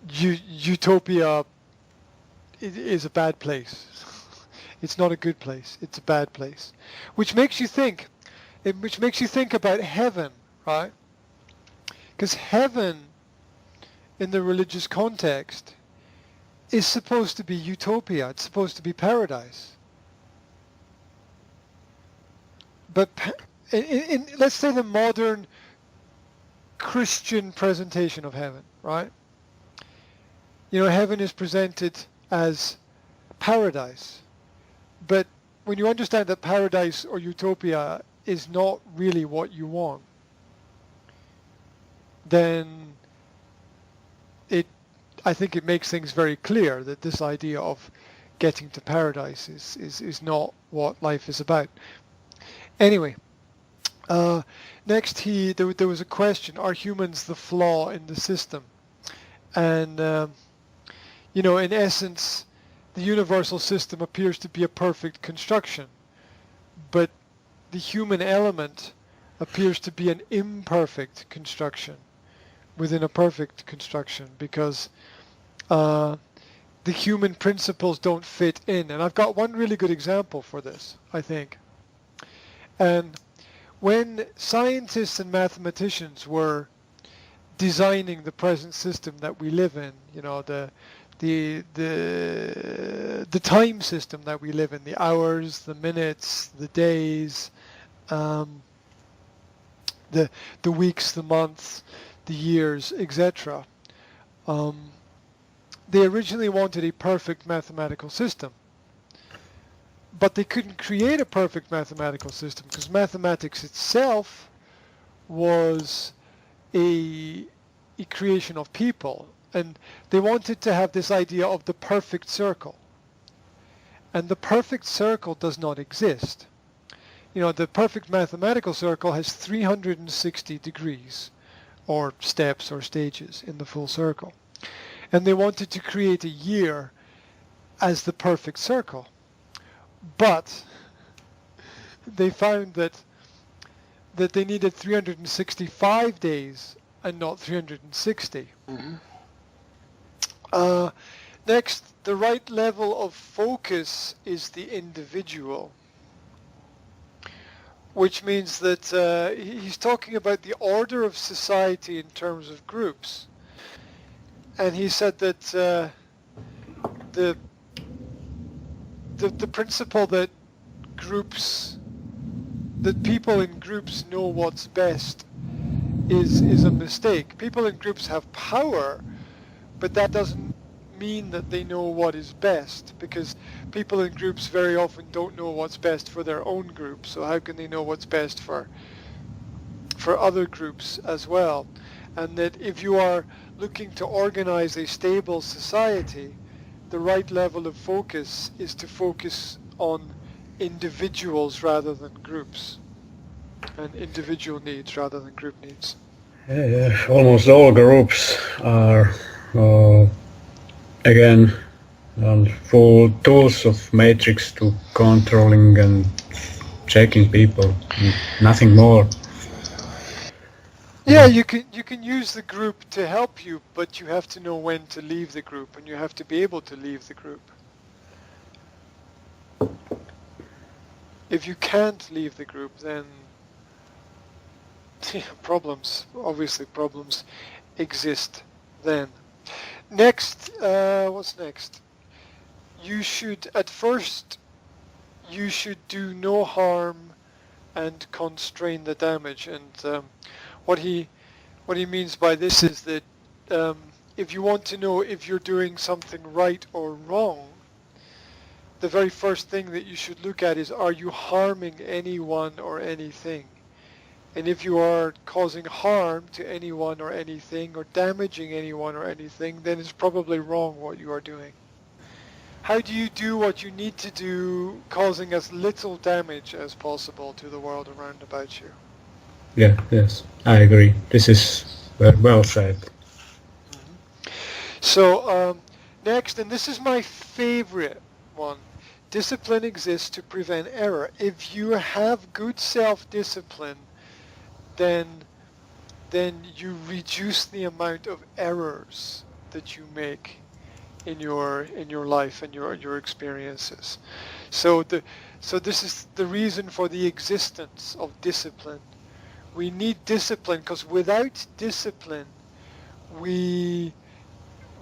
utopia is a bad place. It's not a good place. It's a bad place, which makes you think. Which makes you think about heaven, right? Because heaven, in the religious context, is supposed to be utopia. It's supposed to be paradise. But in let's say the modern Christian presentation of heaven, right? You know, heaven is presented as paradise. But when you understand that paradise or utopia is not really what you want, then I think it makes things very clear that this idea of getting to paradise is not what life is about. Anyway, next there was a question: are humans the flaw in the system? And you know, in essence, the universal system appears to be a perfect construction, but the human element appears to be an imperfect construction within a perfect construction, because the human principles don't fit in. And I've got one really good example for this, I think. And when scientists and mathematicians were designing the present system that we live in, you know, the time system that we live in, the hours, the minutes, the days, the weeks, the months, the years, etc. They originally wanted a perfect mathematical system, but they couldn't create a perfect mathematical system because mathematics itself was a creation of people. And they wanted to have this idea of the perfect circle. And the perfect circle does not exist. You know, the perfect mathematical circle has 360 degrees, or steps or stages in the full circle. And they wanted to create a year as the perfect circle. But they found that they needed 365 days and not 360. Mm-hmm. Next, the right level of focus is the individual, which means that he's talking about the order of society in terms of groups. And he said that the principle that people in groups know what's best is a mistake. People in groups have power, but that doesn't mean that they know what is best, because people in groups very often don't know what's best for their own group. So how can they know what's best for other groups as well? And that if you are looking to organize a stable society, the right level of focus is to focus on individuals rather than groups, and individual needs rather than group needs. Almost all groups are again full tools of matrix to controlling and checking people, nothing more. Yeah, you can use the group to help you, but you have to know when to leave the group, and you have to be able to leave the group. If you can't leave the group, then problems exist then. Next, what's next? You should do no harm and constrain the damage. And what he means by this is that if you want to know if you're doing something right or wrong, the very first thing that you should look at is, are you harming anyone or anything? And if you are causing harm to anyone or anything, or damaging anyone or anything, then it's probably wrong what you are doing. How do you do what you need to do, causing as little damage as possible to the world around about you? Yeah, yes, I agree. This is well said. Mm-hmm. So next, and this is my favorite one, discipline exists to prevent error. If you have good self-discipline, then you reduce the amount of errors that you make in your life and your experiences. So this is the reason for the existence of discipline. We need discipline because without discipline, we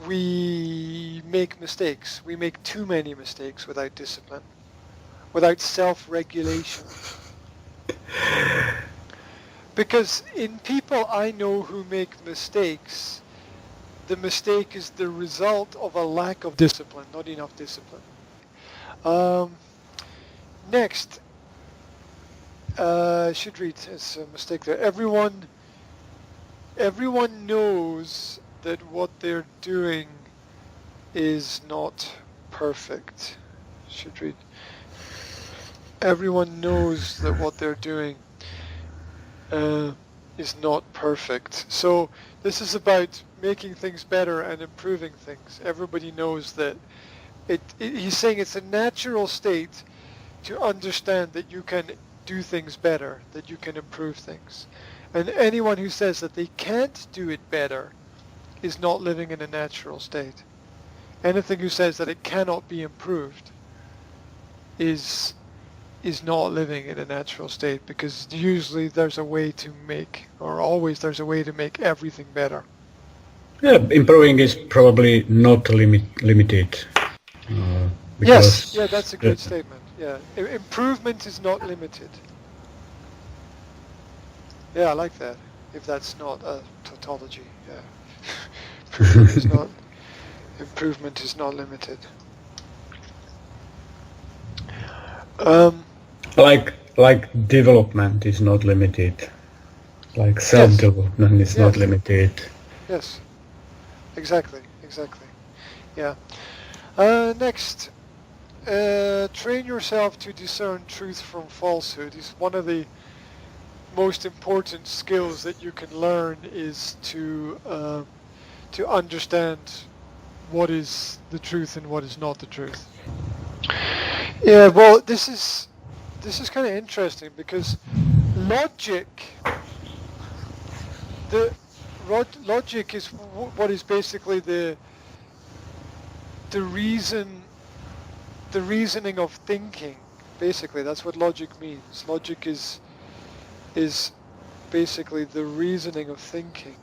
make mistakes. We make too many mistakes without discipline, without self-regulation. Because in people I know who make mistakes, the mistake is the result of a lack of discipline, not enough discipline. Next, I should read, it's a mistake there. Everyone knows that what they're doing is not perfect. Should read. Everyone knows that what they're doing is not perfect. So this is about making things better and improving things. Everybody knows that he's saying it's a natural state to understand that you can do things better, that you can improve things. And anyone who says that they can't do it better is not living in a natural state. Anything who says that it cannot be improved is not living in a natural state, because usually there's a way to make, or always there's a way to make everything better. Yeah, improving is probably not limited. Yes, yeah, that's a good statement. Yeah, improvement is not limited. Yeah, I like that. If that's not a tautology, yeah. Improvement is not limited. Like development is not limited. Like self-development is not limited. Yes, exactly. Yeah. Next, train yourself to discern truth from falsehood. Is one of the most important skills that you can learn, is to understand what is the truth and what is not the truth. Yeah, well, this is kind of interesting, because logic is what is basically the reasoning of thinking. Basically, that's what logic means. Logic is basically the reasoning of thinking.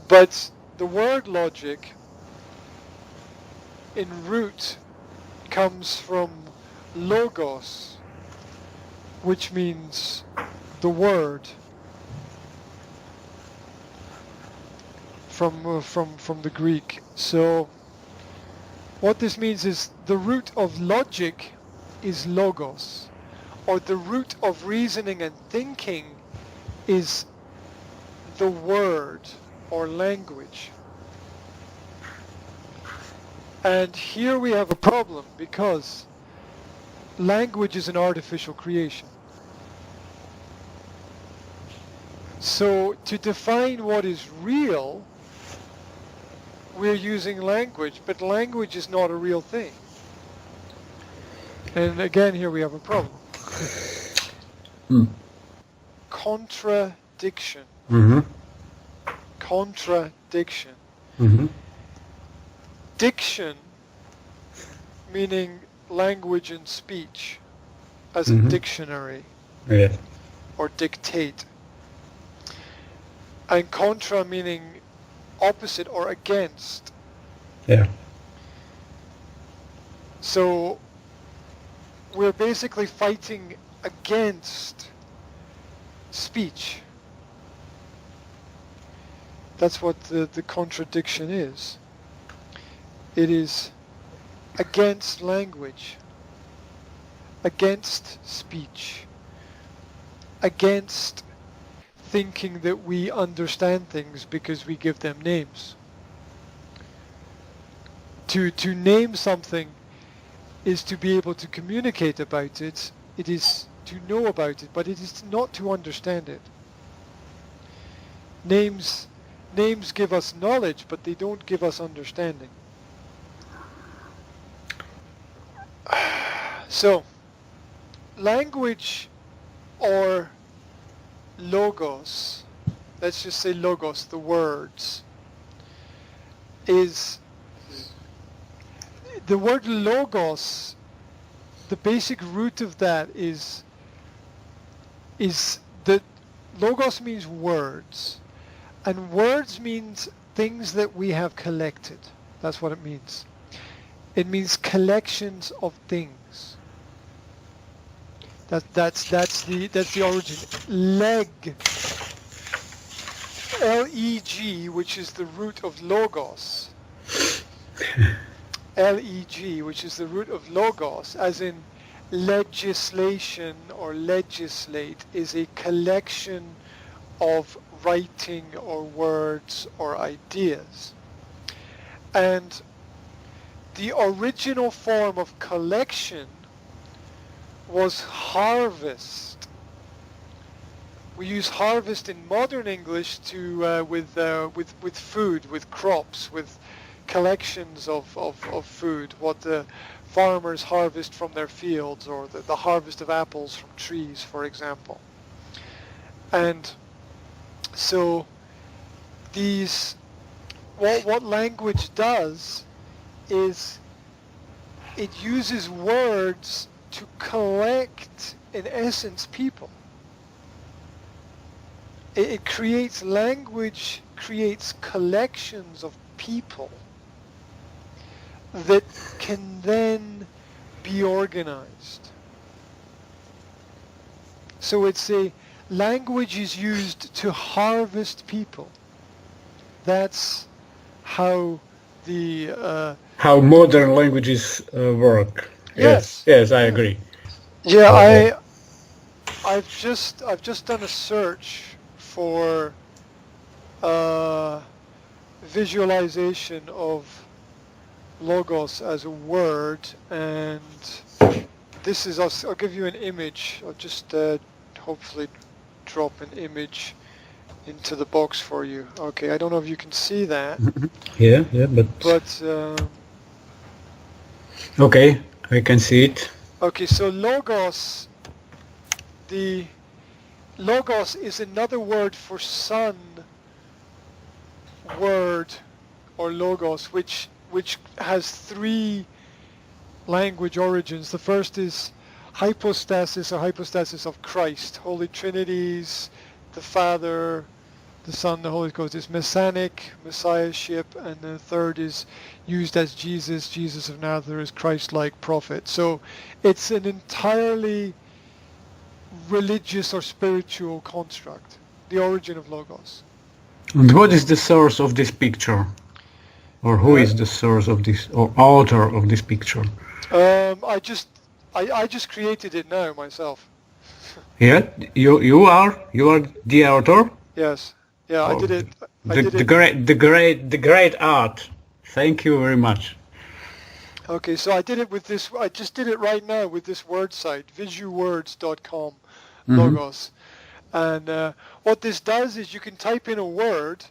But the word logic in root comes from logos, which means the word, from the Greek. So what this means is the root of logic is logos, or the root of reasoning and thinking is the word or language. And here we have a problem, because language is an artificial creation. So to define what is real, we're using language, but language is not a real thing. And again, here we have a problem. Contradiction. Mm-hmm. Contradiction. Mm-hmm. Diction, meaning language and speech, as a dictionary, or dictate. And contra meaning opposite or against. Yeah. So we're basically fighting against speech. That's what the contradiction is. It is against language, against speech, against thinking that we understand things because we give them names. To name something is to be able to communicate about it. It is to know about it, but it is not to understand it. Names give us knowledge, but they don't give us understanding. So, language or logos, let's just say logos, the words, is the word logos. The basic root of that is that logos means words, and words means things that we have collected. That's what it means. It means collections of things. That's the origin. Leg, L-E-G, which is the root of logos. L-E-G, which is the root of logos, as in legislation or legislate, is a collection of writing or words or ideas. And the original form of collection was harvest. We use harvest in modern English to with food, with crops, with collections of food, what the farmers harvest from their fields, or the harvest of apples from trees, for example. And so these, what language does is it uses words to collect, in essence, people. It creates language, creates collections of people that can then be organized. So it's a language is used to harvest people. That's how the how modern languages work. Yes. Yes, I agree. Yeah, Okay. I've just done a search for visualization of logos as a word, and this is, I'll give you an image. I'll just hopefully drop an image into the box for you. Okay, I don't know if you can see that. Yeah, but okay, I can see it. Okay, so logos, the logos is another word for sun word, or logos, which has three language origins. The first is hypostasis, or hypostasis of Christ, Holy Trinities, the Father, the Son, the Holy Ghost. Is messianic, messiahship, and the third is used as Jesus of Nazareth, Christ-like prophet. So it's an entirely religious or spiritual construct, the origin of logos. And what is the source of this picture? Or who is the source of this, or author of this picture? I just created it now myself. Yeah, you are the author? Yes. Yeah, I did it. The great art. Thank you very much. Okay, so I did it with this. I just did it right now with this word site, visuwords.com, logos. And what this does is you can type in a word,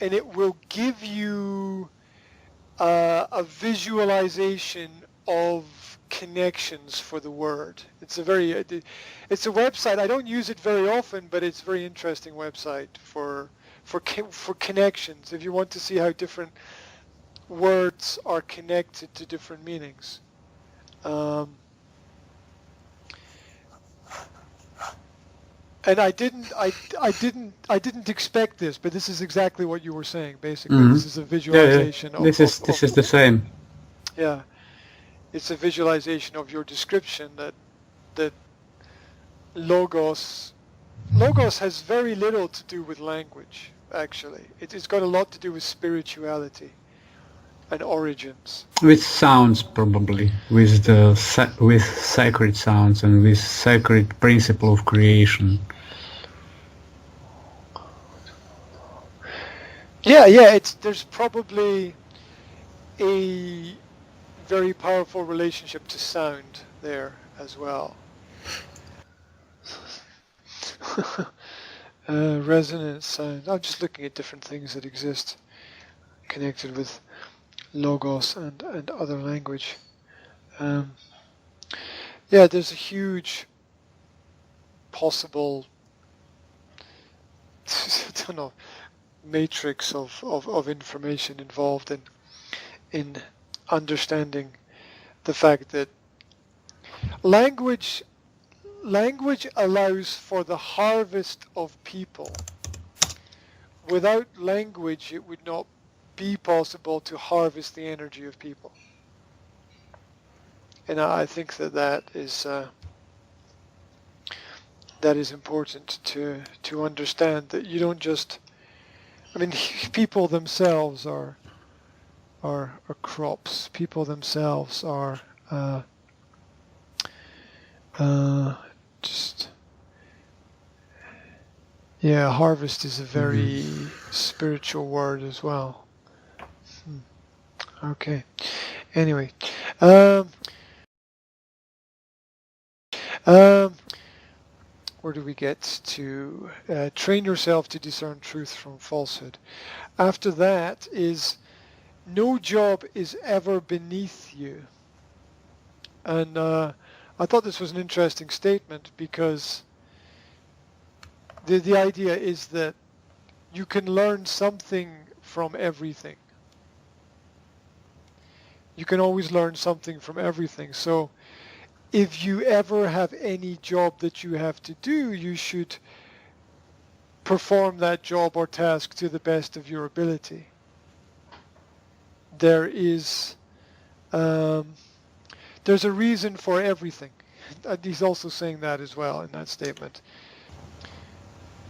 and it will give you a visualization of connections for the word. It's a website. I don't use it very often, but it's a very interesting website for connections. If you want to see how different words are connected to different meanings. And I didn't expect this, but this is exactly what you were saying. Basically, this is a visualization. Yeah. This is the same. Yeah, it's a visualization of your description that logos has very little to do with language. Actually, it's got a lot to do with spirituality and origins. With sounds, probably, with sacred sounds and with sacred principle of creation. Yeah. There's probably a very powerful relationship to sound there as well. Resonant sound. I'm just looking at different things that exist connected with logos and other language. Yeah, there's a huge possible I don't know, matrix of information involved in understanding the fact that language allows for the harvest of people. Without language, it would not be possible to harvest the energy of people. And I think that is important to understand, that you don't just, I mean, people themselves are crops. People themselves are just, yeah, harvest is a very spiritual word as well. Okay. Anyway, where do we get to? Train yourself to discern truth from falsehood. After that is, no job is ever beneath you. And I thought this was an interesting statement, because the idea is that you can learn something from everything. You can always learn something from everything. So if you ever have any job that you have to do, you should perform that job or task to the best of your ability. There is, there's a reason for everything. He's also saying that as well in that statement.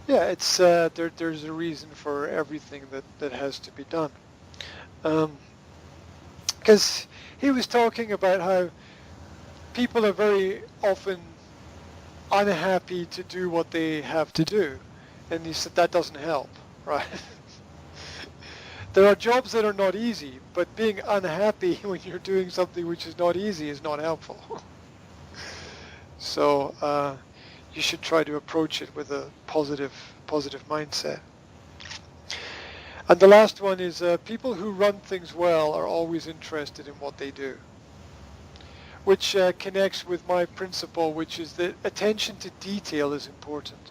Yeah, it's there's a reason for everything that has to be done. Because he was talking about how people are very often unhappy to do what they have to do. And he said that doesn't help, right? There are jobs that are not easy, but being unhappy when you're doing something which is not easy is not helpful. So you should try to approach it with a positive mindset. And the last one is people who run things well are always interested in what they do, which connects with my principle, which is that attention to detail is important.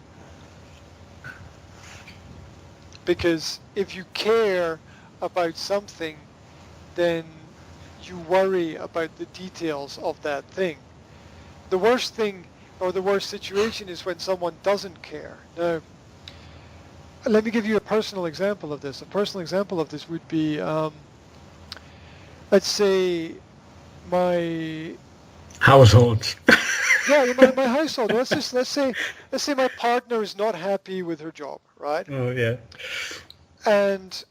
Because if you care about something, then you worry about the details of that thing. The worst thing, or the worst situation, is when someone doesn't care. Now, let me give you a personal example of this. A personal example of this would be, let's say my household. Yeah, my household. Let's say my partner is not happy with her job, right? Oh yeah. And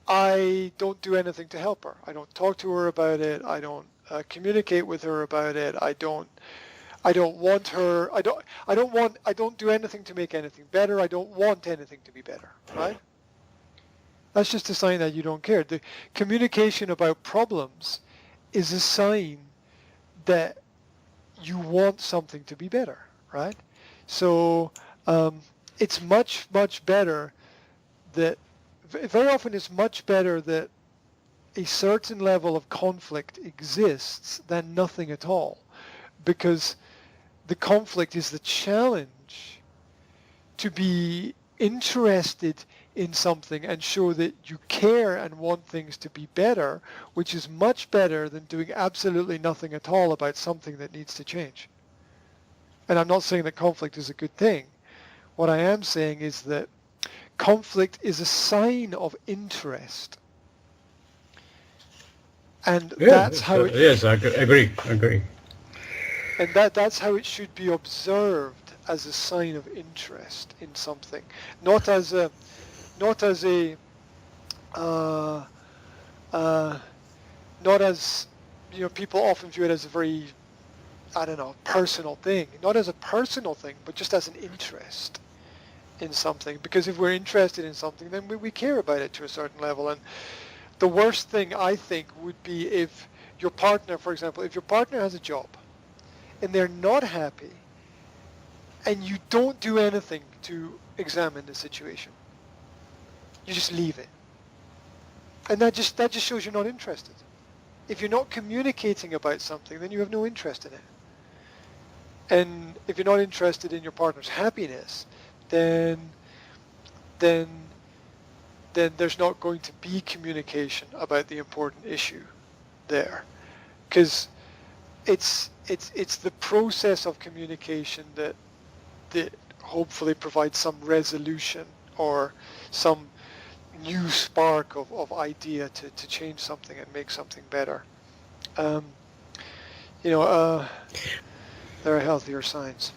I don't do anything to help her. I don't talk to her about it. I don't communicate with her about it. I don't want her. I don't do anything to make anything better. I don't want anything to be better, right? That's just a sign that you don't care. The communication about problems is a sign that you want something to be better, right? So it's much better that, very often it's much better that a certain level of conflict exists than nothing at all, because the conflict is the challenge to be interested in something and show that you care and want things to be better, which is much better than doing absolutely nothing at all about something that needs to change. And I'm not saying that conflict is a good thing. What I am saying is that conflict is a sign of interest. And that's how it... Yes, I agree. And that's how it should be observed, as a sign of interest in something, not as people often view it as a very, personal thing. Not as a personal thing, but just as an interest in something. Because if we're interested in something, then we care about it to a certain level. And the worst thing, I think, would be if your partner, for example, if your partner has a job and they're not happy and you don't do anything to examine the situation. You just leave it. And that just shows you're not interested. If you're not communicating about something, then you have no interest in it. And if you're not interested in your partner's happiness, then then there's not going to be communication about the important issue there, because it's the process of communication that hopefully provides some resolution or some new spark of idea to change something and make something better. There are healthier signs.